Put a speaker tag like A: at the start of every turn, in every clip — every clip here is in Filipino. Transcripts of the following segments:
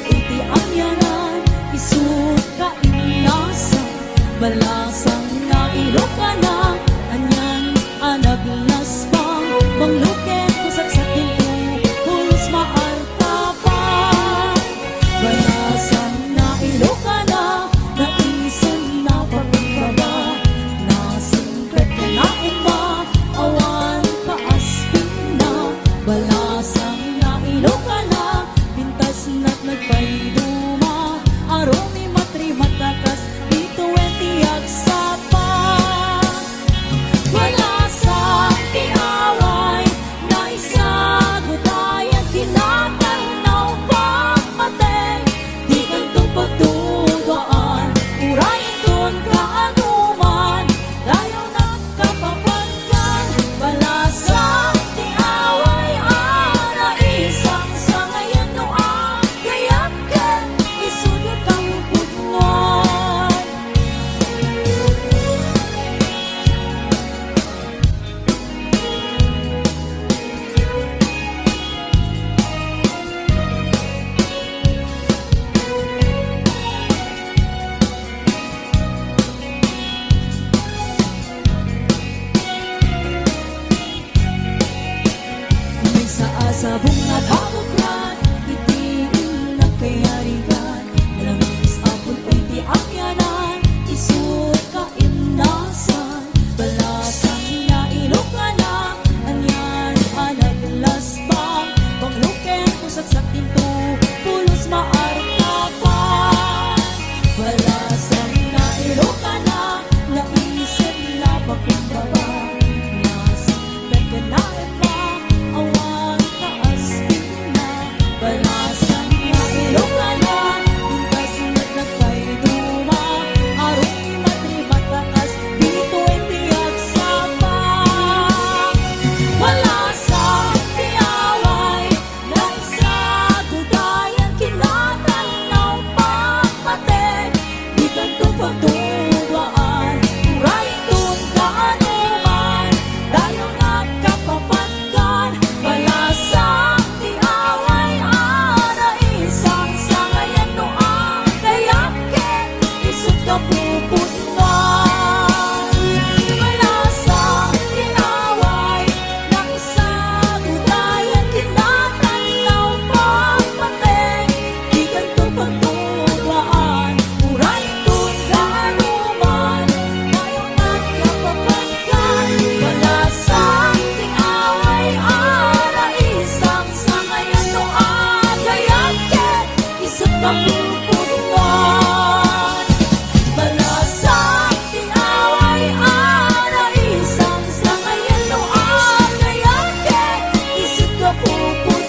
A: iti ang yanan, isut ka inasa, balasang na iloka na, anyan anaglas pang, mangluket kusat sa tilu, pulos maarta pa. Balasang na iloka na, naisin na pagbaba, nasingkat ka na ima, awan kaaspin na, balasang na iloka na, pintas na't nagpayduma, arumi matri matakas, dito entiag sa pa. Balasang tiaway, na isagot ayan kinatanaw pagmateng, di kantong pagtugaan, urayin dun kaanuman, dayo nagkapapagyan. Balasang tiaway, ana isang sa ngayon no agayakan, isudot ang putngan. May sa bunga kabuklan, itiin na kayarigan, langis apon ko'y di akyanan, isut ka inasan, balasang na iloka na, anyan anaglas bang, pangluken kusat sa tinto, pulos maarta pa. Balasang na iloka na, naisip na pakumbaba, nasingkat ka na iba, awan kaaspin na, balasang na iloka na, pintas na't nagpayduma, arumi matri matakas, dito entiag sa pa. Balasang tiaway, na isagot ayan kinatanaw pagmateng, di kantong pagtugaan, urayin dun kaanuman, dayo nagkapapagkan. Balasang tiaway, ana isang sa ngayon no agayakin, isut ka puputngan. Balasang tiaway, na isagot ayan kinatanaw pagmateng, di kantong pagtugaan, urayin dun kaanuman, dayo nagkapapagkan. Balasang tiaway, ana isang sa ngayon no agayakin, isut ka puputngan. Balasang tiaway, ana isang sa ngayon no agayakin, isut ka puputngan.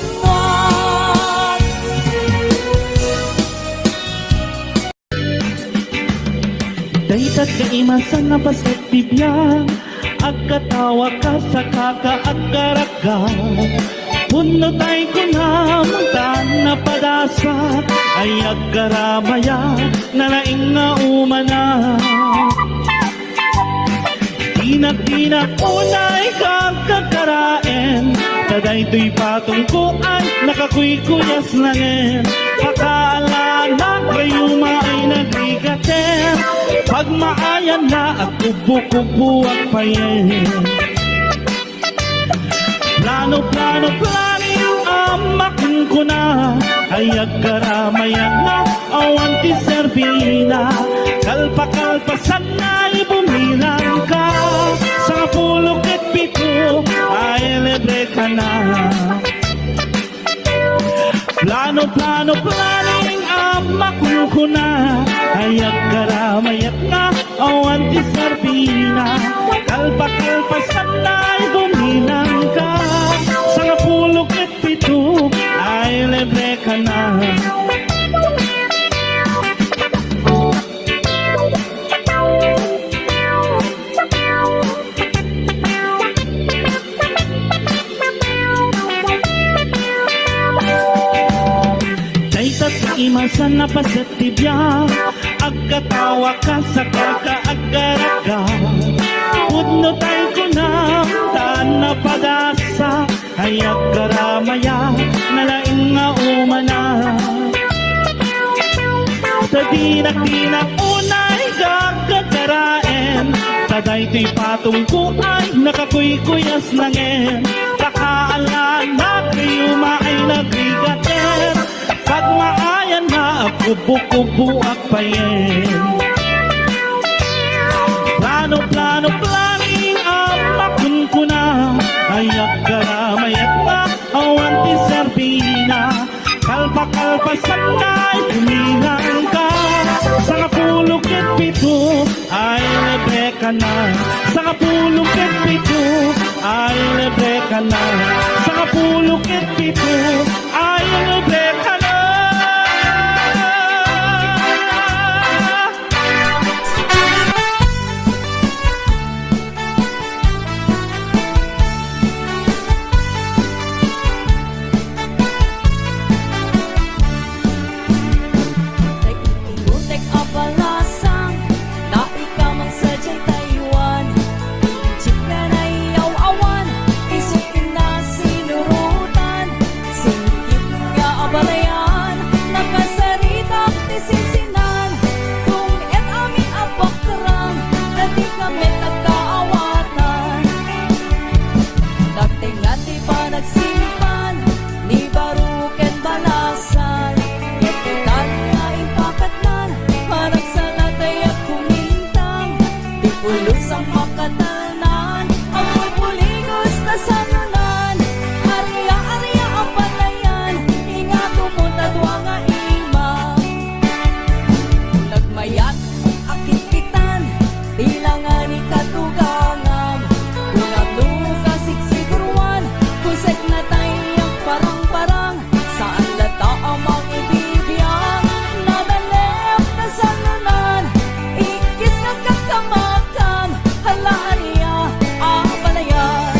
B: Daytat kaimasan na basit bibiyang, agkatawa ka sa kakaagkaraga, puno tay ko na muntan na padasa, ay agkaramaya na laing nga umana. Tinak-tinak unay kang kakaraen, taday to'y patungkuan, nakakuy-kuyas langin, akaalala kayuma ay nagrigaten, pagmaayan na at kubo-kubo ang payen. Plano-plano yung amakin ko na, ay agkaramayan na awan ti serbina, kalpa-kalpasan na bumilang ka, sa pulok at pito ay libre ka na. Plano yung amakin ko na, ay agkaramayan na awan ti serbina, kalpa-kalpasan na bumilang ka, sa pulok at pito ay libre ka na. Daytat imasan na pasatibya, agkatawa ka sa kakaagaraga, pudno tayo ko na taan na padasa, ay agkaramaya nalaing nga umana. Tinak-tinak unay gagagaraen Taday to'y patungko ay nakakuy-kuyas langin Kakaalan na kayo maay nagrigaten Pag maayan na kubo-kubo ak payen Plano, planing ang makunkuna Ayak karamayat na awan ti Serbina Kalpa-kalpasan na'y tuminang ka Sa kapulog at pito ay libre ka na Sa kapulog at pito ay libre ka na Sa kapulog at pito ay libre ka na
A: Ibutek abalasang na ikaw mang sadyang Taiwan Chika na iyaw awan, isukin na sinurutan Singkit nga abalayan, nakasaritak tisisinan Kung et amin abakrang, na di kami nagkaawatan Dagting-ati pa nagsimpan, ni baruken balasan Yakitan nga ipakatnan, parang sa latay at kumintang Di pulos ang makatanan, ang pupuligos na sanunan Arya-arya ang patayan, ingato mo tadwa nga imang Nagmayat, akit-kitan, bilangan ni katugangam Tunag-nuga sigsiguruan, kusek na tayang parang-parang Saan lata ang mga ibibiyang Nadalep na sanunan Ikis na kakamakam Halaan niya ang balayan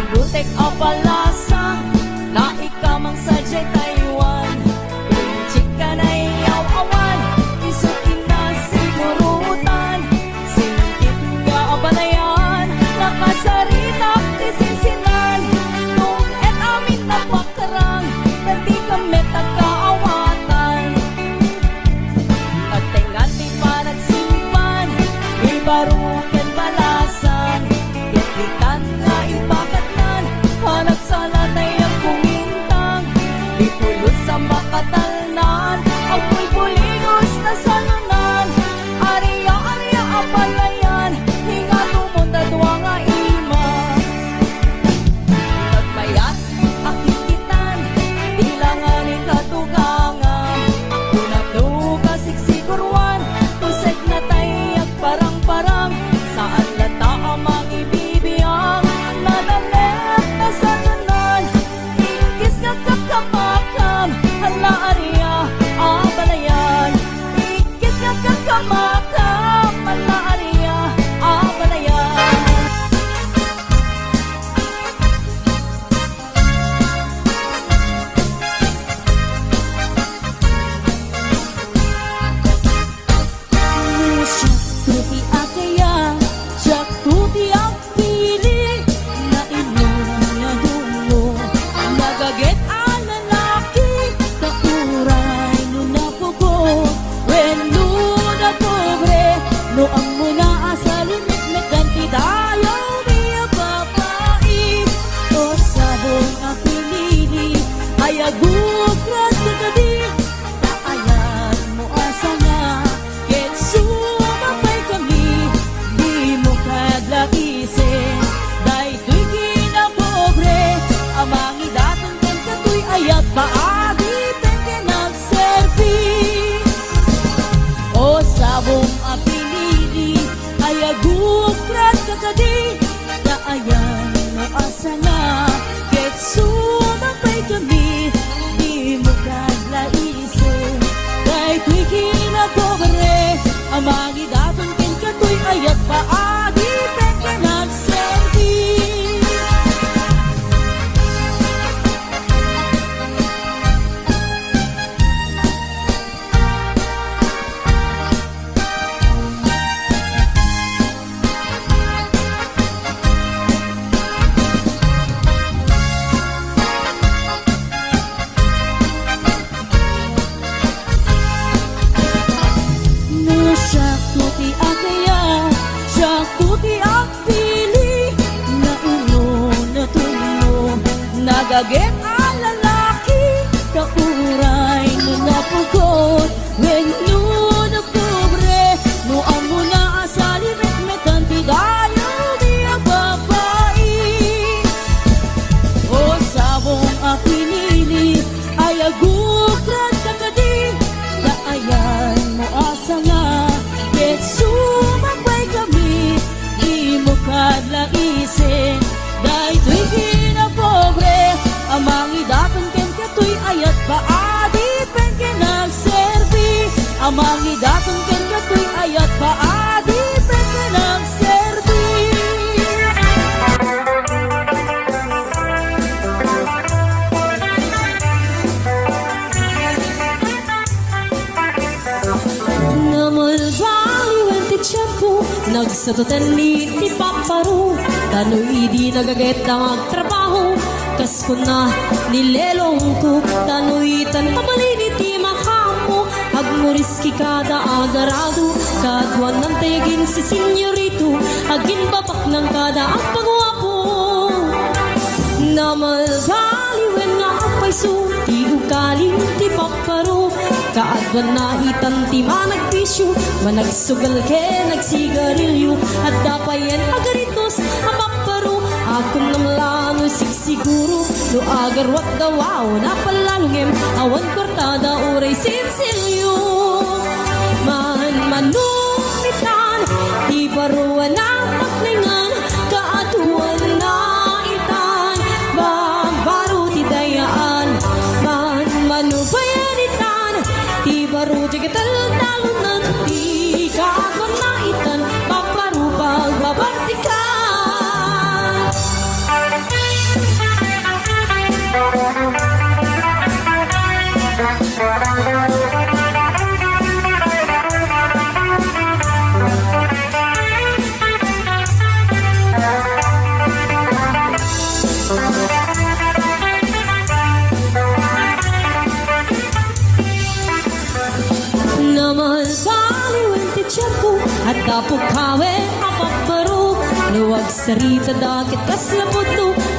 A: Ibutek abalasang na ikaw mang sadyay Taiwan Kung chika na iyaw awan, isukin na sigurutan Singkit nga abalayan, nakasaritak tisinsinan Kung et amin na pakarang, na di kami nagkaawatan Nagtingati pa nagsimpan, ibaruken balasan Yakitan nga ipakatnan, hanap sa latay ang kumintang Di pulos sa makatalnan, ang pulpuligos na sanunan Arya-arya ang palayan, hinga tumunta duwa nga ima Nagmayat, akit-kitan, bilangan ni katugangan Tunag-nuga sigsiguruan, tusek na tayag parang-parang Saan lata ang mga ibibiyang Nadalep na sanunan Ikis nga kakamakam Hala-arya ang balayan Ikis nga kakamakam Hala-arya ang balayan Tuti akaya, siya tuti ang pili Na inyong nadungo Nagaget ang lalaki Kauray no na pugo When no na pobre No ang muna asalin na ganti tayo Niya babae O sabong ang pinili Ay agukrat ka gabi Naayan mo asa nga Get sumapay kami Di mo kadlaisin Dahil to'y kinapobre Amang idatang kan kato'y ayat Paagi tenge nagservice O sabong ang pinili Ay agukrat ka kadi Naayan mo asa nga Get sumapay kami Di mo kadlaisin Dahil to'y kinapobre Amang idatang kan kato'y ayat Paagi tenge nagservice ti agpili na uno na tuno nagaget ang lalaki kauray no napugod when no na pobre no ang muna asali metmetan ti dayo di ang babae o sabong apinili ay agukrat kakadi daayan mo asa nga ket sumabay kami di mo kadlaisin dahi to'y kinapobre amang idatong ken kato'y ayat paadi pen ken nagserbi amang idatong ken kato'y ayat paadi pen ken nagserbi namalbaliwen ti tiyempo nagsatutan ni ti paparo tano'y di nagaget ang agtrabaho kas ko na nilelong ko tano'y tantabalin iti makamo agmuriski kada agarado kadwan ng tegin si senyorito agin babak ng kada ang pagwapo namalbaliwen nga apay so ti ukaling ti paparo kaadwan na itan ti managpisyo managsugal ke nagsigarilyo at dapayen agaritos ang paparo akon ng lano sigsiguro no agarwat dawaw na palalungem awan kortada uray sinsilyo man manumitan di baruan ang paklingan kaatuan na itan babaro ti dayaan man manupayanitan di baro ti kataltalunan di kaagwan na itan babaro pagbabartikan namalbaliwen ti tiyempo at kapukawe ang paparo luwag sarita dakit kaslapot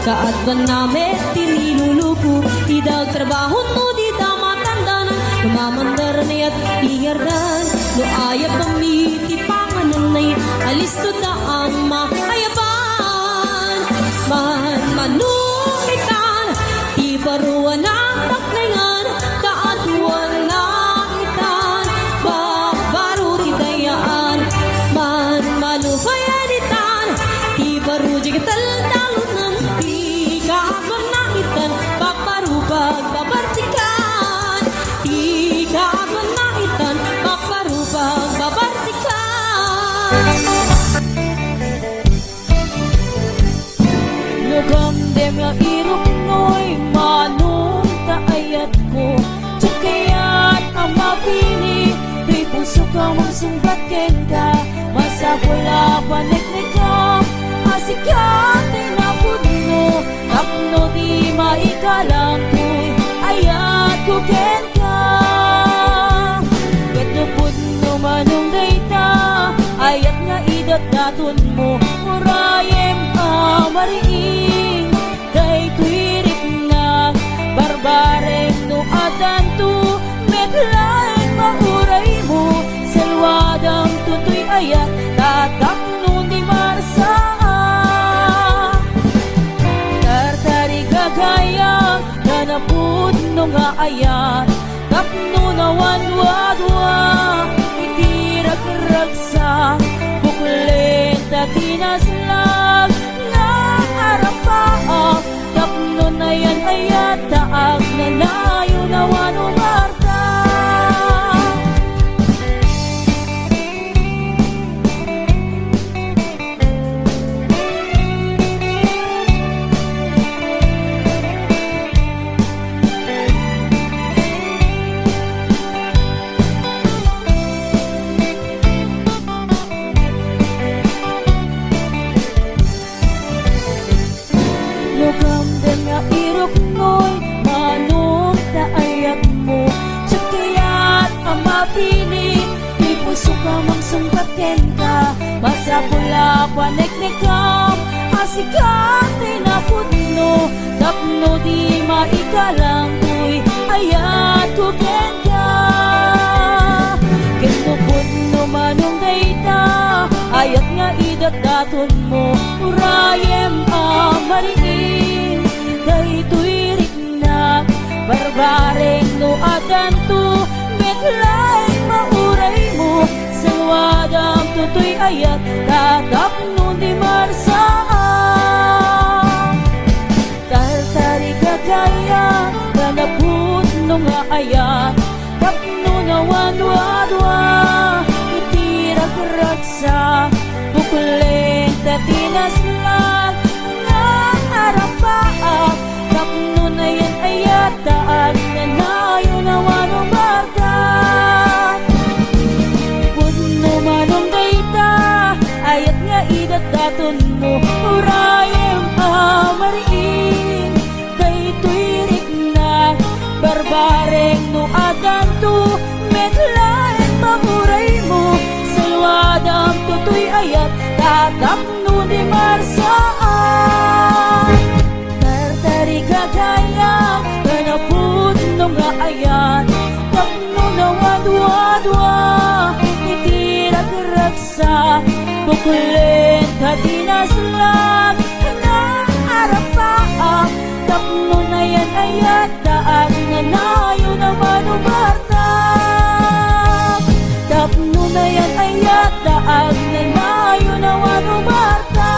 A: kaadban namin tinilulupo idag trabaho no di damatandanan kumamandar niya't ihardan no ayap kami ti pangananay alis to da ang makayaban man manuhitan di baruan ang paklingan kaadwan na itan babaro ti dayaan man manupayanitan di baro di kataltalunan di kaagwan na itan paparupag babartikan di kaagwan na itan paparupag babartikan lugam dem nga irok noy manong kaayat ko tsukayat ang mapili di puso ka mong sumbat ken ka masapula paniknik ka asikyatin na puno tapno di maikalang ko'y ayat ko ken ka ket no puno manong dayta ayat nga idat daton mo murayem amariing day tuirik na barbareng no adanto metlaeng mauray mo salwadang tutoy ayat tatak no di marsaa tartari gagayang kanapud no nga ayat tapno na wanwadwa itirag-ragsa buklen tatinaslag nga arapaak tapno na yan ayat taag na layo na wanumarta sa pula paneknekam asikate na putno tapno di maikalang kuy ayat kuken ka kento putno manong dayta ayat nga idadaton mo urayem amariin daytoy rikna barbareng no adanto metlaeng mauray mo selwadam tutoy ayat tatap nun di marsaan tartari kagaya kanaput no nga ayat tapno na wadwa itirak raksa bukulen tatinaslan nga arapaak tapno na yan ayat daan na nayo na wanubarka puno manong dayta ayat nga idadaton mo urayem amariin daytoy rikna barbareng no adanto metlaeng mamuray mo salwadam tutoy ayat tatap no di marsaan tartari kagaya kanaput no nga ayat tapno na wadwa itirak raksa bukulen katinaslan nga arapaa tapno na yan ayat daan na nayo na manubarta tapno na yan ayat daan na nayo na manubarta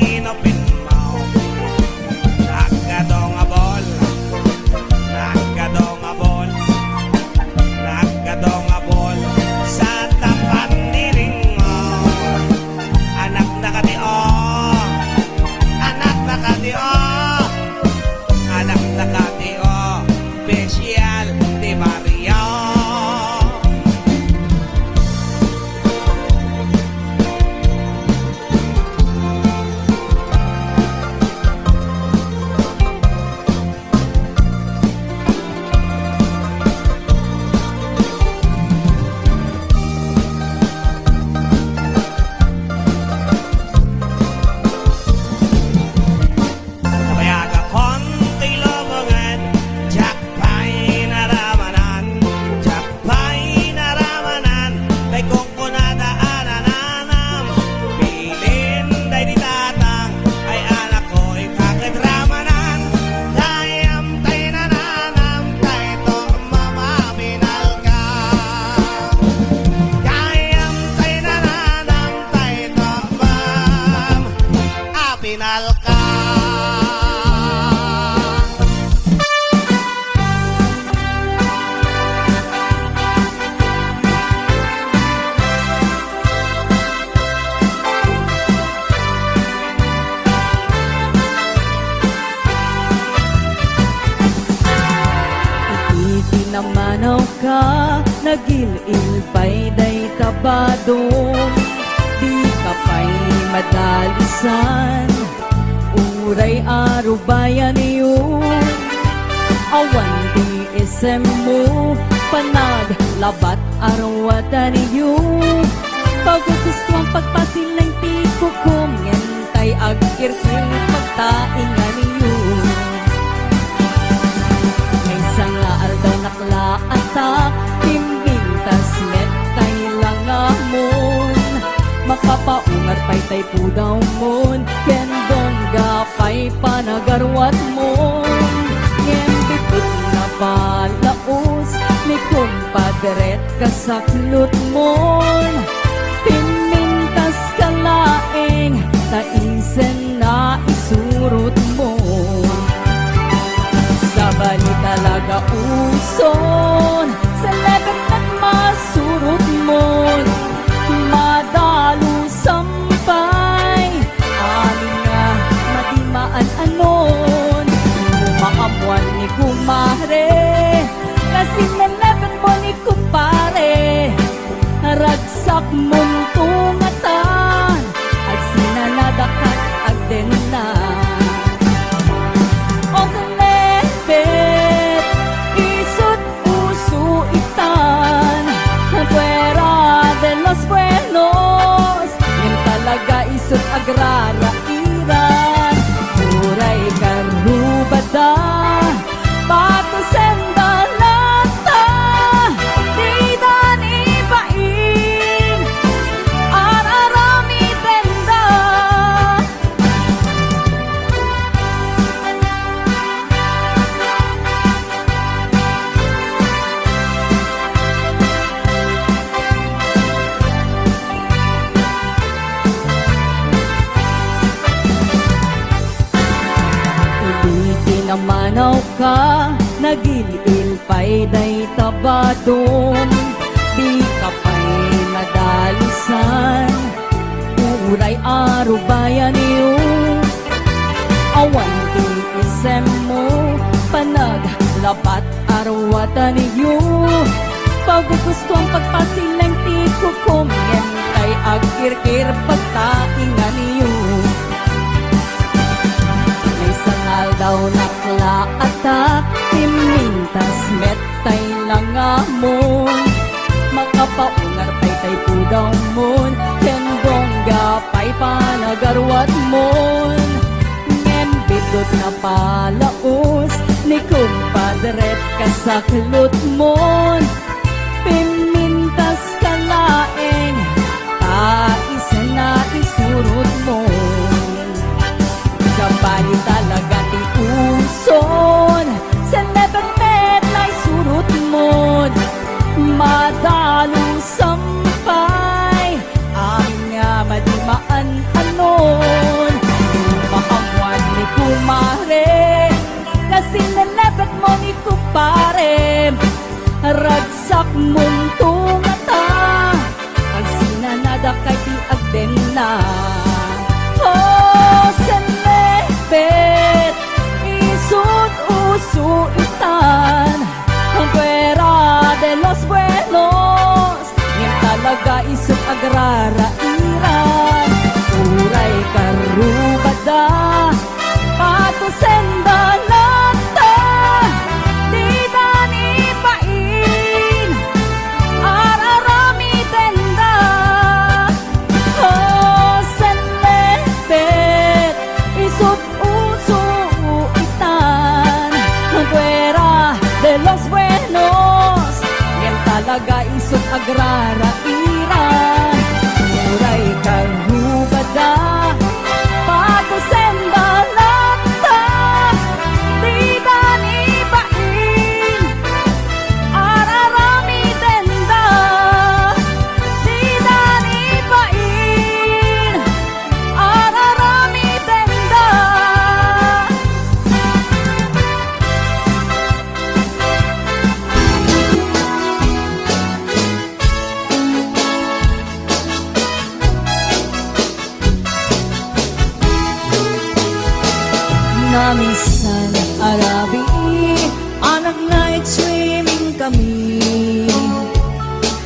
C: inopin mo. Nagkadongabol, nagkadongabol, nagkadongabol sa tapat niling mo. Anak na katio, anak na katio, anak na katio, special di Mario. Kabayaga konti lobongan, jakpay naramanan, jakpay naramanan, day kung kunadaanan, pilin day di tatang, ay anak ko'y kakedramanan, dayam tay nananam, tay to mamaminal ka. Dayam tay nananam, tay to apinal ka.
A: Itinamanaw ka, nagilil pa'y day tabadong, di ka pa'y madalisan, uray arubayan yun. Awan di isem mo, panaglabat arwatan yun. Pagkugusto ang pagpasilang ti kukum, ngentay agkirkir pagtaingan yun. May sanga aldaw naklaata, timbintas metay lang amon. Makapaungar pa'y tay pudaw mon, kendong gapay panagarwat mon. Ngembitut na balaos, ni kumpadret kasaklot mon. Pimintas kalaeng, taisen na isurot mo. Sa bali talaga uson, sa lebet at masurot mo. Madalo sampay, amin nga madimaan anon. Umaamuan ni kumare, kasi nalebet mo ni kumpare. Ragsak mong tungatan, at sinanadakat agden na. O sa lebet, isut uso itan, fuera de los buenos, yan talaga isut agrara iran. Uray karubada, bato sendalata, di dan ibain, ararami tenda. Itinamanaw ka, nagilil pa'y day tabadong, di ka pa'y madalisan, uray arubayan yun. Awan di isem mo, panaglapat arwatan yun. Paggusto ang pagpasilang ti kukum, ngentay agkirkir pagtaingan yun. May sangal daw naklaata, timintas metay lang amon. Makapaungar pa'y tay pudaw mon, kendong gapay panagarwat mon. Ngembidot na palaos, ni kumpadret kasaklot mon. Pimintas kalaeng, taisen na isurot mon. Sa bali talaga ti uson, sa lebet na isurot mon. Madalo sampay, amin nga madimaan anon. agrarairan. Uray karubada, patusenda nata, di dani pain, ararami tenda. Oh, senlepet, isut usu itan, fuera de los buenos, yan talaga isut agrarairan. Uray karubada, patusenda nata, di dani pain, ararami tenda, di dani pain, ararami tenda. Namisan arabi, anak night swimming kami.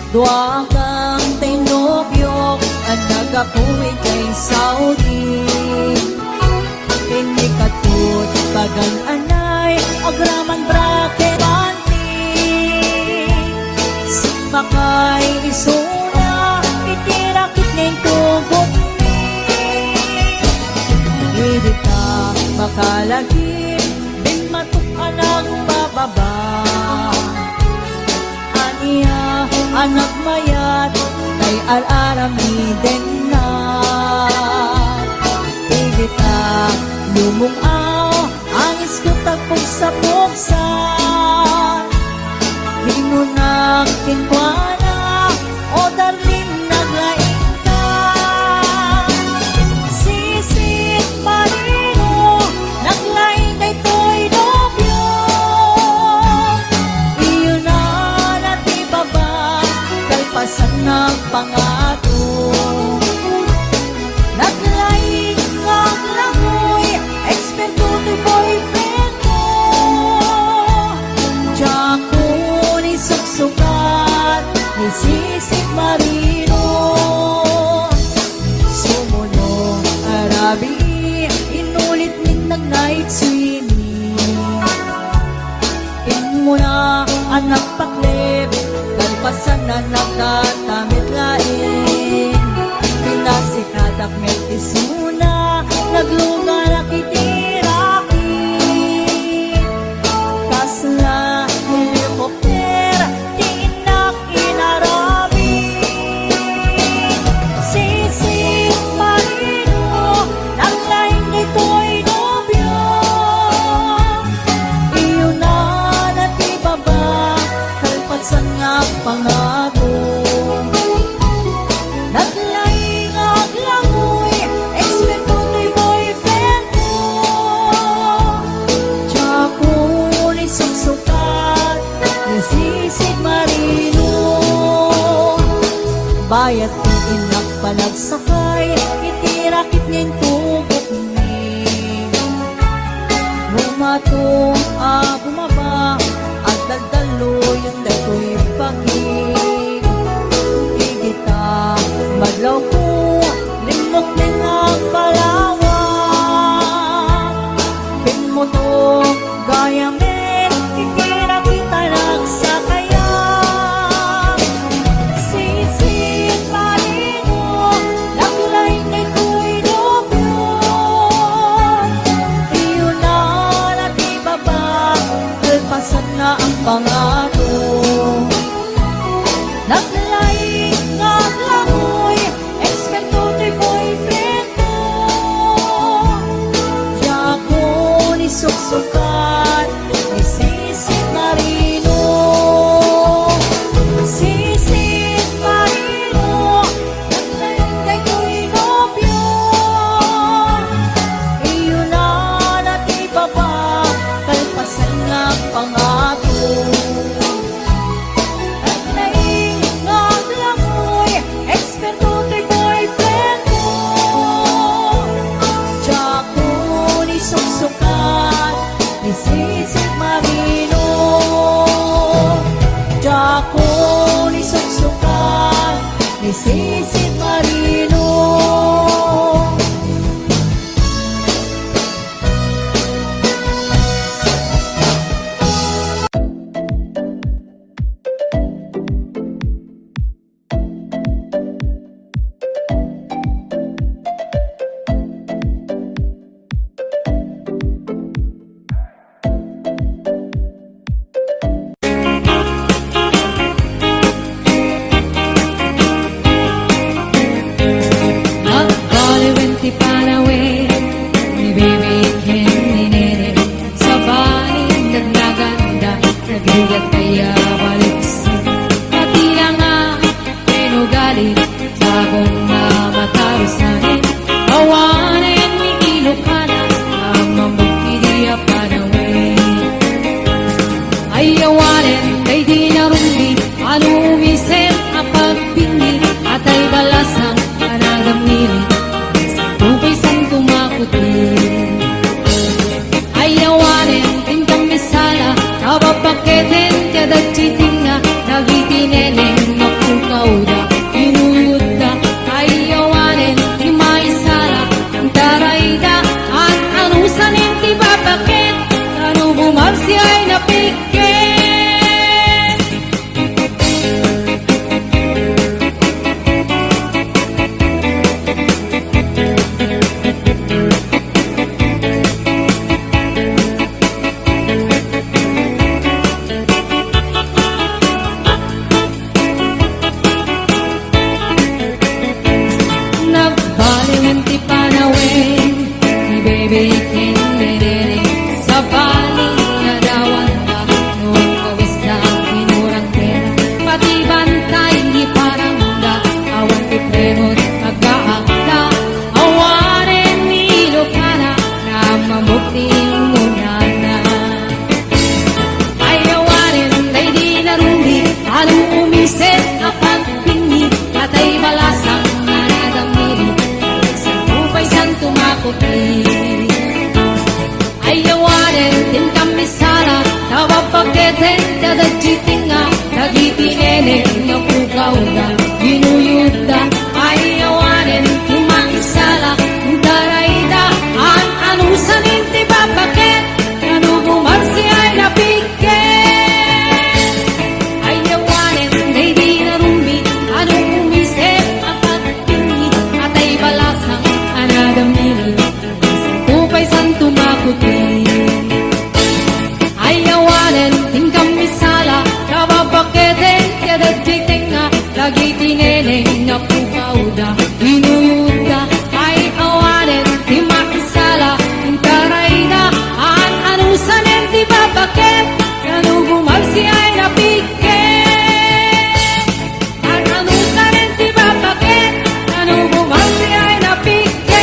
A: Dua kang tinobyok, at nagapuwi kay Saudi. Pinikatut, bagan anay, agraman bracket banti. Simakay isuna, itirakit ngayong tugot ni. Hindi ka makalagi, bin matuk anang bababa. Aniya, anak mayat, kay al-arami din na. Hindi ka lumungaw, ang iskutag pugsa-pugsan. Di mo na kinkwana, o darling naglaing ka. Sisit marino, naglaing kay to'y nobyo. Iyo na natibaba, kalpasan ng pangato. Naglaing ang langoy, eksperto to'y boyfriend mo. Diyan ko ni suksukat, ni Sisit Marino. Sumunong arabi, inulit ng night swimming. In mo na anak paklib, kalpasan na nagtatamit lain. Pinasikadak may isuna, nagluga na kitiraki. Kasla, helikopter, di inak inarabi. Sisit Marino, naglaing ito'y nobyo. Iyo na natibaba, kalpasan nga pangako. Naglaing ang langoy, eksperto to'y boyfriend mo. Tsako ni suksukat, ni Sisit Marino. Bayat ko inak panagsakay, itirakit niya'y tubok ni. Bumato, bumaba, at daldalo yung dato'y pagig. Higita, madlaw ko, limot din ang palawak. Pinmoto, gaya men, ikira kita nagsakayan. Sisit Marino, naglaing kay ko'y nobyo. Iyo na natibaba, kalpasan na ang pangako. Naglaing ang langoy, eksperto to'y boyfriend mo. Diyan ko ni suksukat, ni Sisit Marino. Sisit Marino, naglaing kay ko'y nobyo. Iyo na natibaba, kalpasan nga ang pangako. Naglaing ang langoy, eksperto to'y boyfriend mo. Diyan ko ni suksukat, ni bikin dinere sa baling arawan ka noong kawis na pinurang pera pati bantay di parang da awan ti prenot mag-aakda awarin nilo para na mamukti munana ay awarin day di narumi anong umiset na pagpingi atay balasang nanadamili sa upay san tumakuti ayawanen kami sara nawapagketen kada jitinga nagitinene nga pugawda ginuyuda ayawanen kumakisala darayda an anusan inti babaket kanubumarsi ay napiket ayawanen day di narumbi anong umisip apat pingi atay balasang anadamili upay san tumakuti ayawanen tingkam misala kababakete kada jitinga lagi tineneng nga pukauda inuyuda ay awanen timakisala tarayda an anusan enti babaket kanubumarsi ay napiket an anusan enti babaket kanubumarsi ay napiket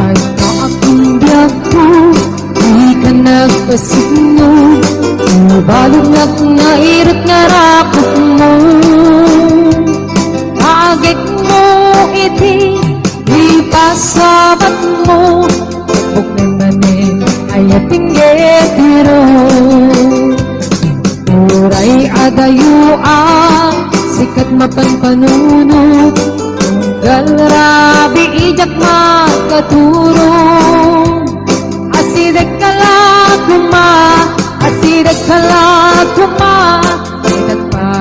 A: ay kaakong biyak ko, di ka nagpasigno. Balog na irot nga rakot mo. Kaagik mo iti, di pasabat mo. Huwag naman ay ating etiro. Uray adayuan, sikat mapanpanuno. Galrabi ijak makaturo asidek kalaguma idak pa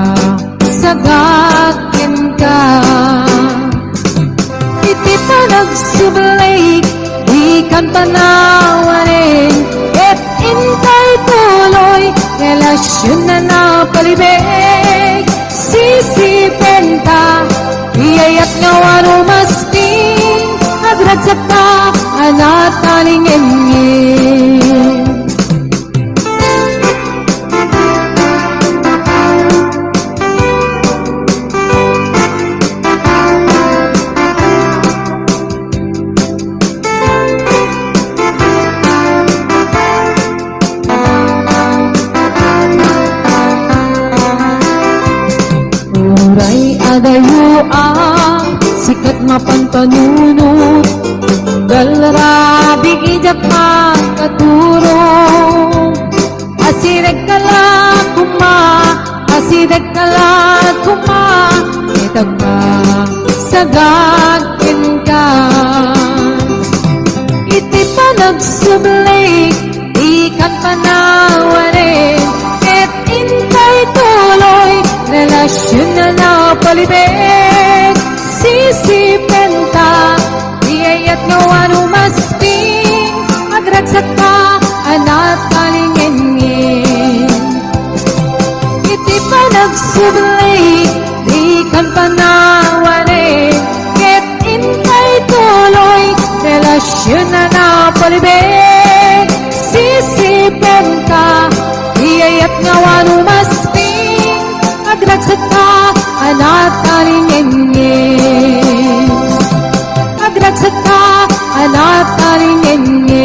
A: sagakin ka iti pa nagsubalik di kan panawarin et intay tuloy relasyon na napalibig sisipin ka iyayat nga wano masting agragsak ka anataling engin uray adayuan sikat mapanpanunot galrabi ijak makaturo asidek kalakuma itak pa sagakin ka iti pa nagsublik ikan panawarin et intay tuloy relasyon na napalibig sisipin ka iyayat nga wano masping agragsak ka anat kalingengin iti pa nagsublik di kan panawarin ket intay tuloy relasyon na napalibig sisipin ka iyayat nga wano masping agragsak ka anat kalingengin agragsak ka anat kalingengin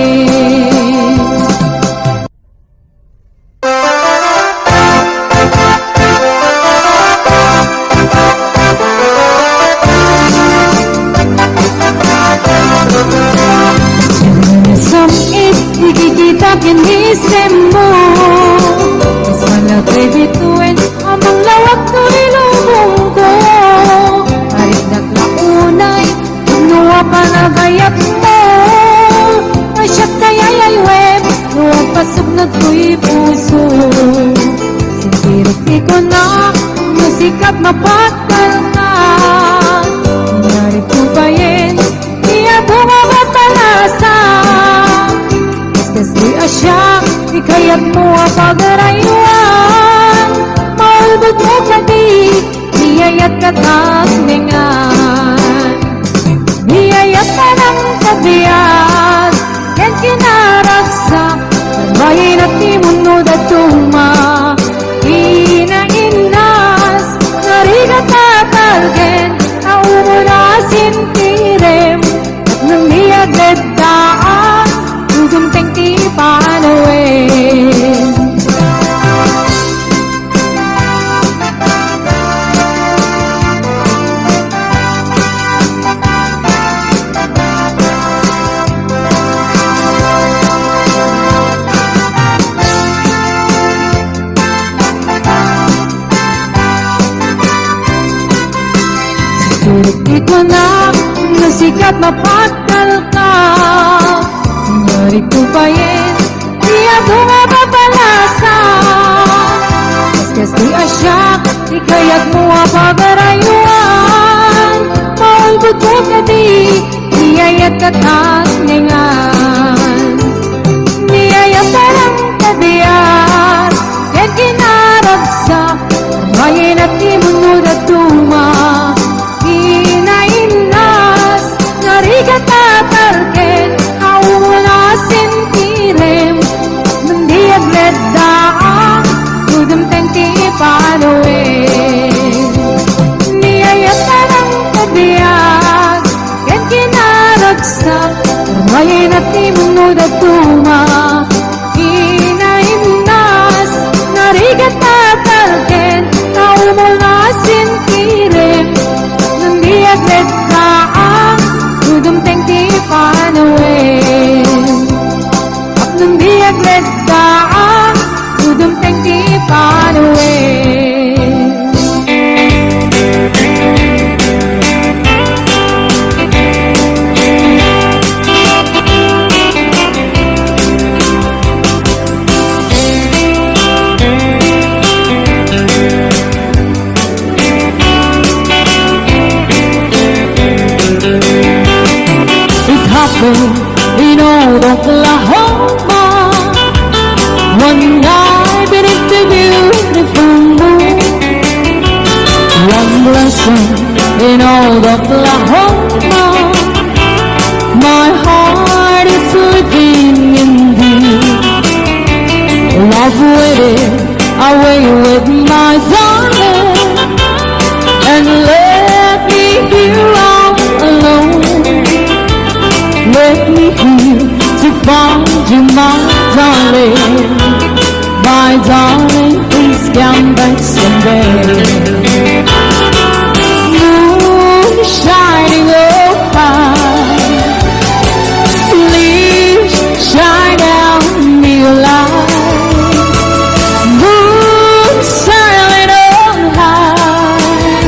A: samit ikikita kinisem mo mas malaki bituin amang lawak ko ilong ko kahit naklaunay nuwa pa na gayat mo asyak kaya'y web nuwa pasok na to'y puso sintirot ko na musikap mapakal ka nangyari po ba yin iya bumaba palasa Kasdi asya di kaya't mo pagarayuan, maulbot mo kadi, iyayat katagningan. Iyayat ka ng kabiyan, yan kinaragsak, bayin at timunod at tuma. Ina-inas, narigat tatalgen, naumunasin tirem, at namiyag dedaan, ugumteng ti panawin. Di ko na nasikat mapagdal ka, nangyari ko pa yin, di ako nga papalasa. Kaskas di asyak, di kaya't mo pagarayuan, maulbot mo ka di, iyayat katagningan. Niyayat ka ng kabiyan, yan kinaragsak, bayin at timunod at tuma. Ina-inas, narigat tatalken, naumunasin tirem, mandiyag ledaan, udumteng ti panawin. Niyayat ka ng kabiyag, yan kinaragsak, bayin at timunod at tuma. Ina-inas, narigat tatalken, naumunasin tirem, nandiag ledaan, udumteng ti panawin. At nandiag ledaan, udumteng ti panawin. In old Oklahoma, one night beneath the beautiful moon, one blessing in old Oklahoma, my heart is living in thee. Love waited away with my darling, and let me here all alone. Let me here to find you, my darling. My darling, please come back someday. Moon shining oh high, please shine down me a light. Moon shining oh high,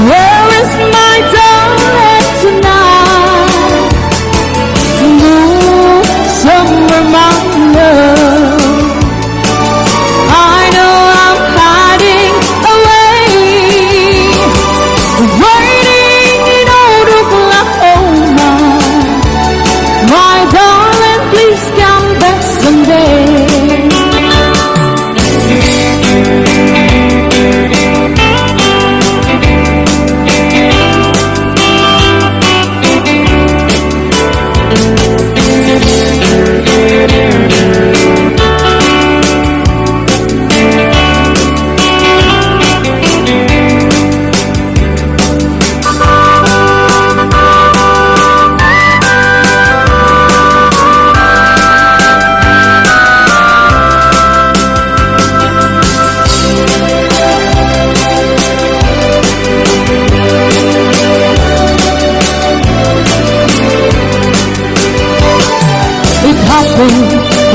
A: where is my darling tonight? Somewhere my love, I know I'm hiding away, waiting in old Oklahoma. My darling, please come back someday.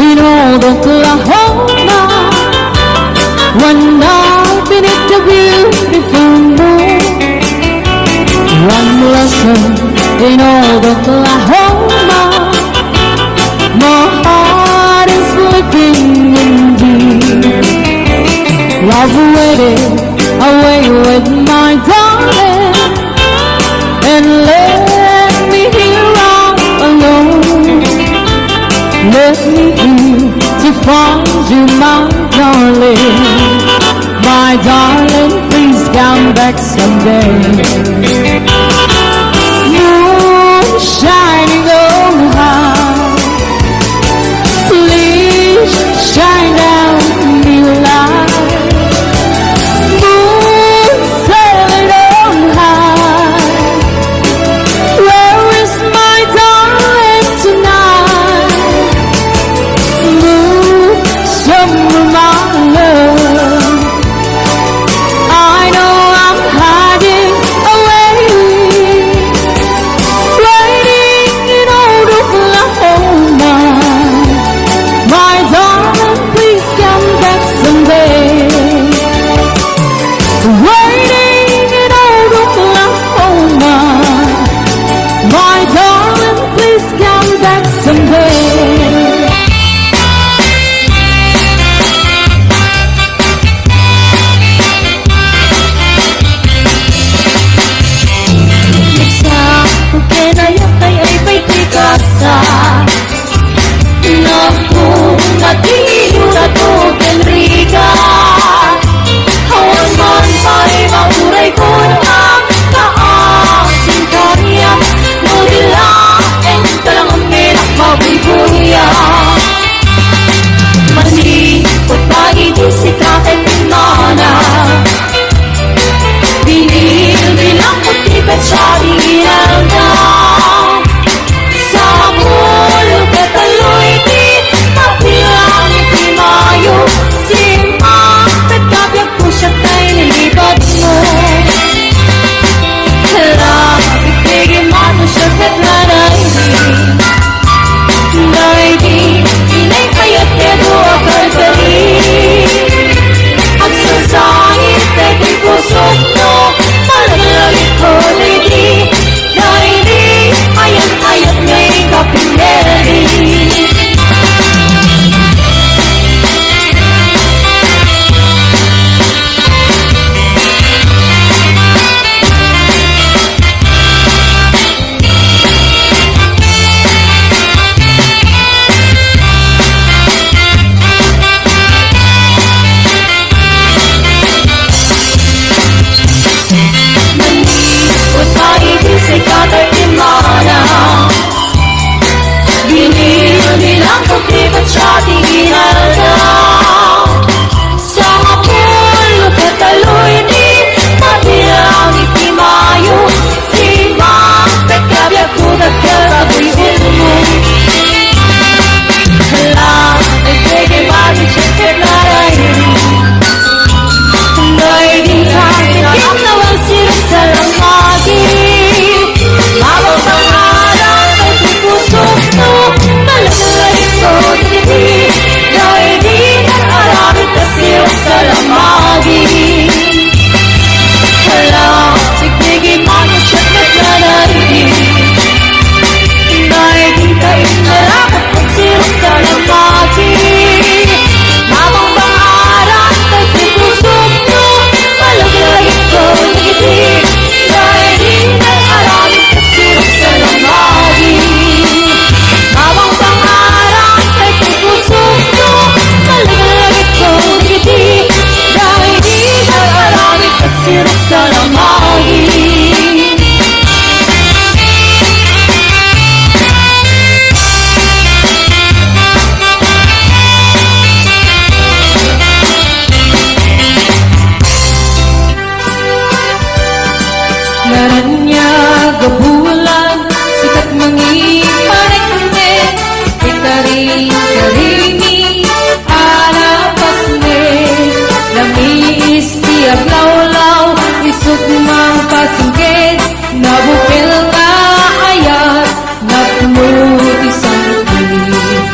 A: In old Oklahoma, one night beneath the beautiful moon, one lesson in old Oklahoma, my heart is living in thee. Love waited away with my darling, and let me here all alone. Let me here to my darling, my darling, please come back someday. Moon shining on high, please shine down me light. Moon sailing on high, where is my darling tonight? Moon, summer my love, I know I'm hiding away, waiting in old Oklahoma. My darling, please come back someday. Waiting in old Oklahoma. My darling, please come back someday.
D: Gabulan, sikat mangiparekne, ikaring-karingi, alapasne, namiis tiap law-law, isugmang pasungkit, nabukil ka ayat, napunod isang pilit.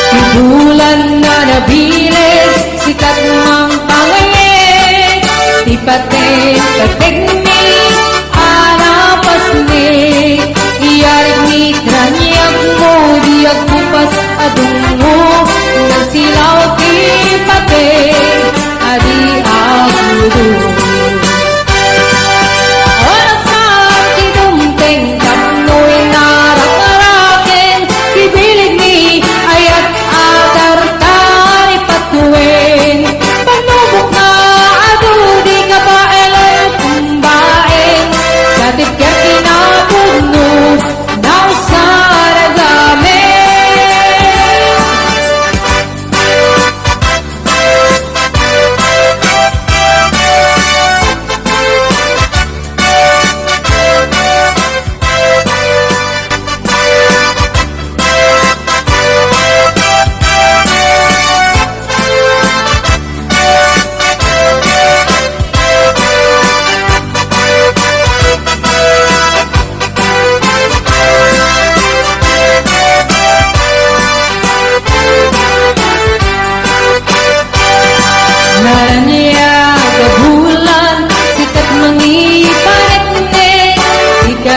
D: Gabulan na nabilis, sikat mang pangayit, tipatin-patin iyarig ni tranyag mo, diyag kupas adungo, nang silaw ti pate, adi agudo. Oras na tidumteng, tapnoy narak-araken, ibilig ni ayat agartan,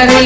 D: Dari